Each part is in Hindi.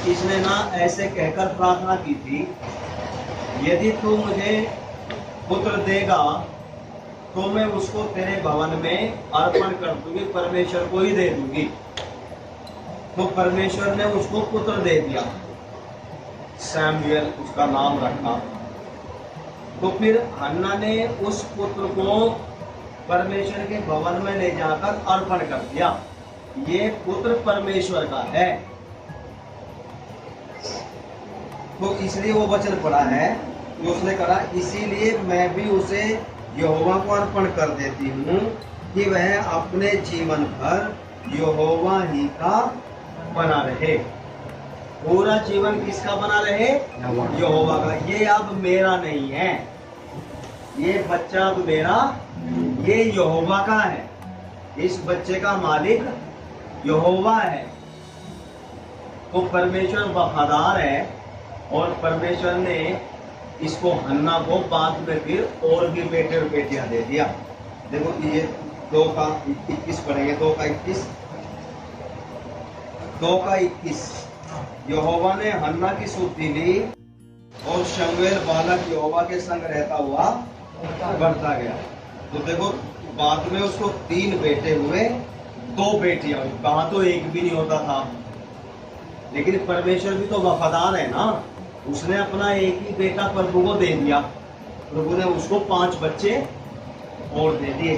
इसने ना ऐसे कहकर प्रार्थना की थी, यदि तू मुझे पुत्र देगा तो मैं उसको तेरे भवन में अर्पण कर दूंगी, परमेश्वर को ही दे दूंगी। तो परमेश्वर ने उसको पुत्र दे दिया, सैमुएल उसका नाम रखा। तो फिर हन्ना ने उस पुत्र को परमेश्वर के भवन में ले जाकर अर्पण कर दिया। ये पुत्र परमेश्वर का है। तो इसलिए वो वचन पढ़ा है कि उसने कहा, इसीलिए मैं भी उसे यहोवा को अर्पण कर देती हूँ कि वह अपने जीवन भर यहोवा ही का बना रहे। पूरा जीवन किसका बना रहे? यहोवा का। ये अब मेरा नहीं है, ये बच्चा अब मेरा, ये यहोवा का है। इस बच्चे का मालिक यहोवा है। तो परमेश्वर वफादार है और परमेश्वर ने इसको हन्ना को बाद में फिर और भी बेटे और बेटियां दे दिया। देखो ये 2 का 21 पढ़ेंगे, 2 का 21, 2 का 21। यहोवा ने हन्ना की सुधि ली और शमूएल बालक यहोवा के संग रहता हुआ बढ़ता गया। तो देखो बाद में उसको 3 बेटे हुए, 2 बेटियां हुई। कहा तो एक भी नहीं होता था, लेकिन परमेश्वर भी तो वफादार है ना। उसने अपना एक ही बेटा प्रभु को दे दिया, प्रभु ने उसको 5 बच्चे और दे दिए।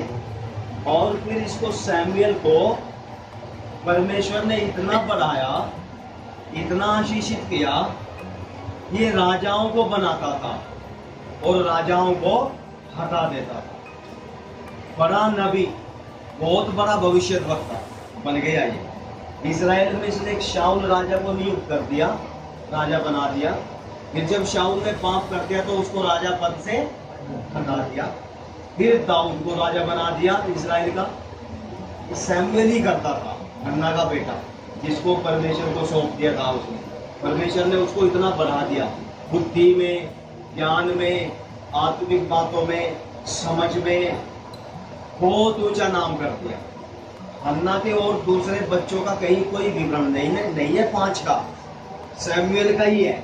और फिर इसको सैमुएल को परमेश्वर ने इतना बढ़ाया, इतना आशीषित किया, ये राजाओं को बनाता था और राजाओं को हटा देता था। बड़ा नबी, बहुत बड़ा भविष्यद्वक्ता बन गया ये। इस्राएल में इसने एक शाऊल राजा को नियुक्त कर दिया, राजा बना दिया। फिर जब शाऊल ने पाप कर दिया तो उसको राजा पद से हटा दिया। फिर दाऊद को राजा बना दिया इस्राएल का। सैमुएल ही करता था, हन्ना का बेटा, जिसको परमेश्वर को सौंप दिया था उसने। परमेश्वर ने उसको इतना बढ़ा दिया, बुद्धि में, ज्ञान में, आत्मिक बातों में, समझ में, बहुत ऊंचा नाम कर दिया। हन्ना के और दूसरे बच्चों का कहीं कोई विवरण नहीं है 5 का, सैमुएल का ही है।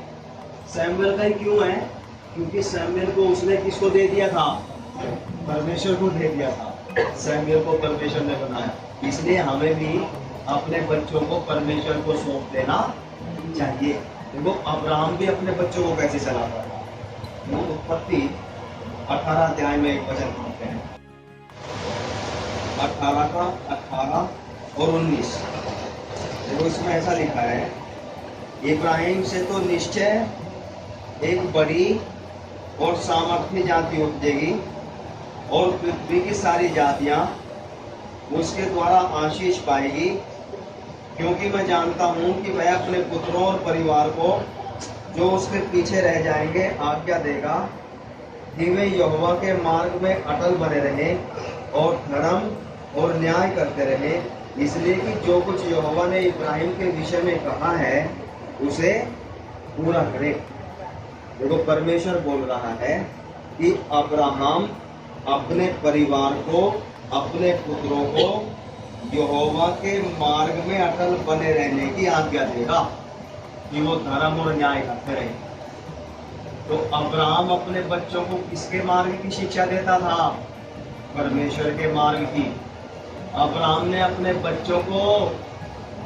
सैमुएल का ही क्यों है? क्योंकि सैमुएल को उसने किसको दे दिया था? परमेश्वर को दे दिया था। सैमुएल को परमेश्वर ने बनाया। इसलिए हमें भी अपने बच्चों को परमेश्वर को सौंप देना चाहिए। देखो अब्राहम भी अपने बच्चों को कैसे चलाता था। उत्पत्ति 18 अध्याय में एक वचन पढ़ते हैं, 18 का 18 और 19। देखो इसमें ऐसा लिखा है, इब्राहिम से तो निश्चय एक बड़ी और सामर्थ्य जाति उपजेगी और पृथ्वी की सारी जातियां उसके द्वारा आशीष पाएगी, क्योंकि मैं जानता हूं कि वह अपने पुत्रों और परिवार को जो उसके पीछे रह जाएंगे आज्ञा देगा कि वे यहोवा के मार्ग में अटल बने रहे और धर्म और न्याय करते रहे, इसलिए कि जो कुछ यहोवा ने इब्राहिम के विषय में कहा है उसे पूरा करे। देखो परमेश्वर बोल रहा है कि अब्राहम अपने परिवार को, अपने पुत्रों को यहोवा के मार्ग में अटल बने रहने की आज्ञा देगा कि वो धर्म और न्याय करते रहे। तो अब्राहम अपने बच्चों को किसके मार्ग की शिक्षा देता था? परमेश्वर के मार्ग की। अब्राहम ने अपने बच्चों को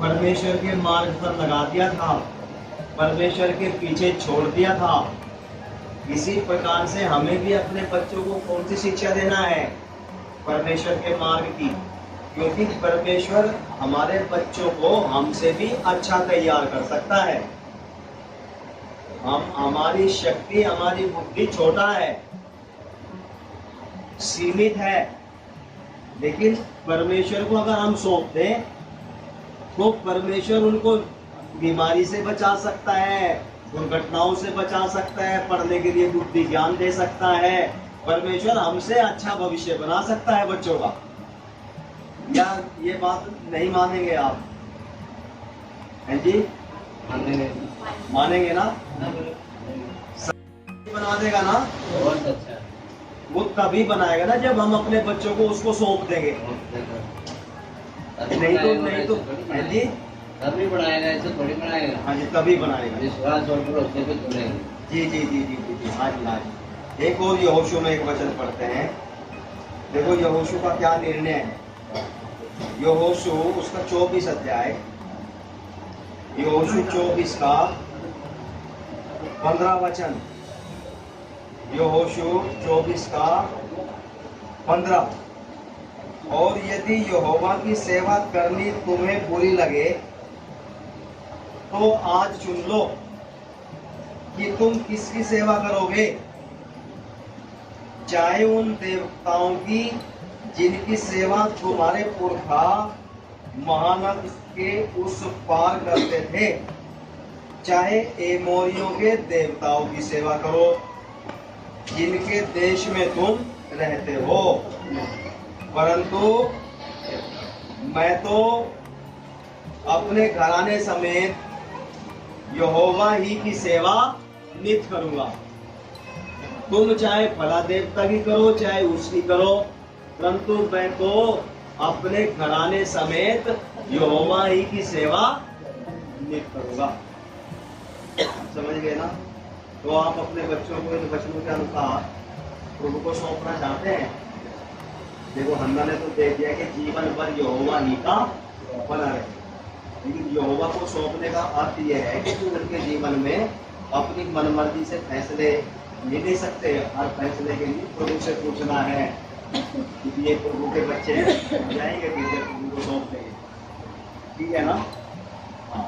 परमेश्वर के मार्ग पर लगा दिया था, परमेश्वर के पीछे छोड़ दिया था। इसी प्रकार से हमें भी अपने बच्चों को कौन सी शिक्षा देना है? परमेश्वर के मार्ग की। क्योंकि परमेश्वर हमारे बच्चों को हमसे भी अच्छा तैयार कर सकता है। हमारी शक्ति, हमारी बुद्धि छोटा है, सीमित है, लेकिन परमेश्वर को अगर हम सौंप दें तो परमेश्वर उनको बीमारी से बचा सकता है, दुर्घटनाओं से बचा सकता है, पढ़ने के लिए बुद्धि ज्ञान दे सकता है। परमेश्वर हमसे अच्छा भविष्य बना सकता है बच्चों का। या ये बात नहीं मानेंगे आप? हैं जी? मानेंगे ना? बना देगा ना? बहुत अच्छा। वो तभी बनाएगा ना जब हम अपने बच्चों को उसको सौंप देंगे। नहीं तो हैं जी? तभी बनाएगा, ऐसे थोड़ी बनाएगा। हाँ जी, तभी बनाएगा। विश्वास और भरोसे पे तोड़ेगा। जी जी जी जी जी जी, हाँ जी हाँ जी। एक और यहोशू में एक वचन पढ़ते हैं। देखो यहोशू का क्या निर्णय है। यहोशू उसका 24 अध्याय, यहोशू 24 का 15 वचन। यहोशू 24 का 15। और यदि यहोवा की सेवा करनी तुम्हें बुरी लगे तो आज चुन लो कि तुम किसकी सेवा करोगे, चाहे उन देवताओं की जिनकी सेवा तुम्हारे पुरखा महानद के उस पार करते थे, चाहे एमोरियों के देवताओं की सेवा करो जिनके देश में तुम रहते हो। परंतु मैं तो अपने घराने समेत यहोवा ही की सेवा नित करूंगा। तुम चाहे फला देवता की करो चाहे उसकी करो, परंतु मैं तो अपने घराने समेत यहोवा ही की सेवा नित करूंगा। समझ गए ना? तो आप अपने बच्चों को इन वचनों के अनुसार प्रभु को सौंपना चाहते हैं। देखो हन्ना ने तो दे दिया कि जीवन भर यहोवा ही का बना रहे, लेकिन यहोवा को सौंपने का अर्थ यह है कि तुम उनके जीवन में अपनी मनमर्जी से फैसले ले नहीं सकते। हर फैसले के लिए प्रभु से पूछना है कि ये प्रभु के बच्चे जाएंगे कि प्रभु को सौंप देंगे। ठीक है ना? हाँ,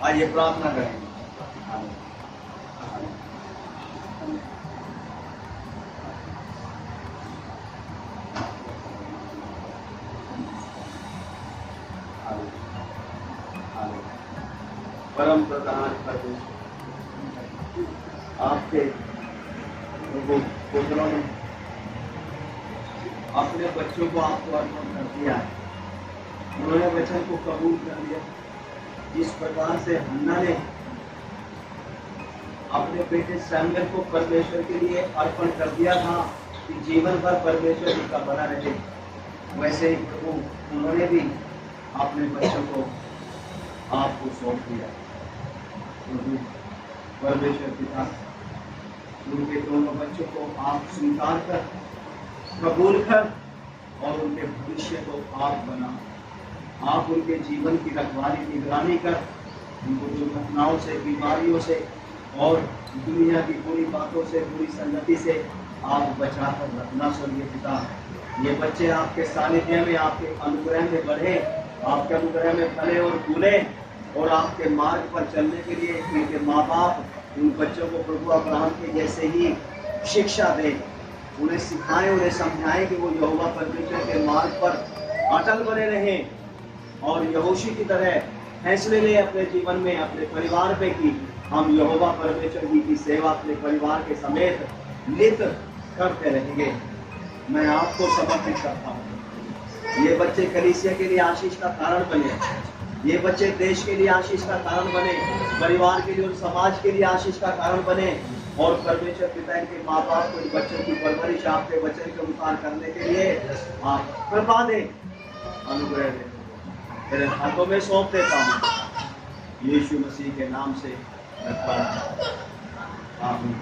आइए प्रार्थना करेंगे। परम प्रधान प्रभु, आपके प्रभु पुत्रों ने अपने बच्चों को आपको अर्पण कर दिया है। उन्होंने वचन को कबूल कर लिया। इस प्रकार से हन्ना ने अपने बेटे सैमुएल को परमेश्वर के लिए अर्पण कर दिया था कि जीवन भर परमेश्वर जी का बना रहे, वैसे ही प्रभु उन्होंने भी अपने बच्चों को आपको सौंप दिया। परमेश्वर पिता, उनके दोनों बच्चों को आप स्वीकार कर, कबूल कर और उनके भविष्य को आप बना। आप उनके जीवन की रखवाली निगरानी कर, उनको दुर्घटनाओं से, बीमारियों से और दुनिया की बुरी बातों से, बुरी संगति से आप बचा कर रखना। स्वर्गीय पिता, ये बच्चे आपके सानिध्य में, आपके अनुग्रह में बढ़े, आपके अनुग्रह में फले और फूले और आपके मार्ग पर चलने के लिए उनके माँ बाप उन बच्चों को प्रभु अब्राहम के जैसे ही शिक्षा दे, उन्हें सिखाएं, उन्हें समझाएं कि वो यहोवा परमेश्वर के मार्ग पर अटल बने रहें और यहोशू की तरह फैसले लें अपने जीवन में, अपने परिवार पे कि हम यहोवा परमेश्वर जी की सेवा अपने परिवार के समेत नित करते रहेंगे। मैं आपको समर्पित करता हूँ। ये बच्चे कलीसिया के लिए आशीष का कारण बने, ये बच्चे देश के लिए आशीष का कारण बने, परिवार के लिए और समाज के लिए आशीष का कारण बने और परमेश्वर पिता के माँ बाप को बच्चों की परवरिश आपके वचन के अनुसार करने के लिए आप कृपा दें, अनुग्रह दें। तेरे हाथों में सौंप देता हूँ, यीशु मसीह के नाम से। आमीन।